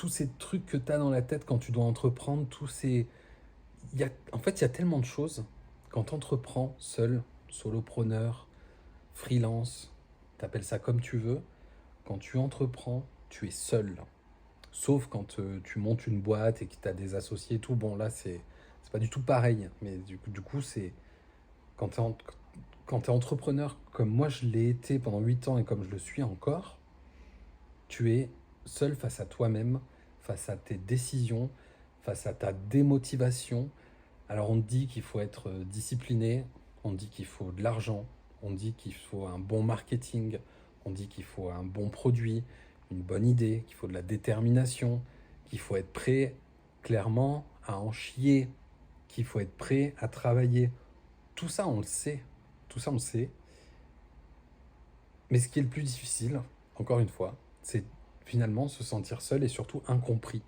tous ces trucs que tu as dans la tête quand tu dois entreprendre, en fait, il y a tellement de choses. Quand tu entreprends seul, solopreneur, freelance, t'appelles ça comme tu veux, quand tu entreprends, tu es seul. Sauf quand tu montes une boîte et que tu as des associés et tout. Bon, là, c'est pas du tout pareil. Mais du coup, c'est quand tu es, quand t'es entrepreneur, comme moi je l'ai été pendant 8 ans et comme je le suis encore, tu es seul face à toi-même, face à tes décisions, face à ta démotivation. Alors on te dit qu'il faut être discipliné, on te dit qu'il faut de l'argent, on te dit qu'il faut un bon marketing, on dit qu'il faut un bon produit, une bonne idée, qu'il faut de la détermination, qu'il faut être prêt clairement à en chier, qu'il faut être prêt à travailler. Tout ça on le sait, tout ça on le sait. Mais ce qui est le plus difficile, encore une fois, c'est finalement se sentir seul et surtout incompris.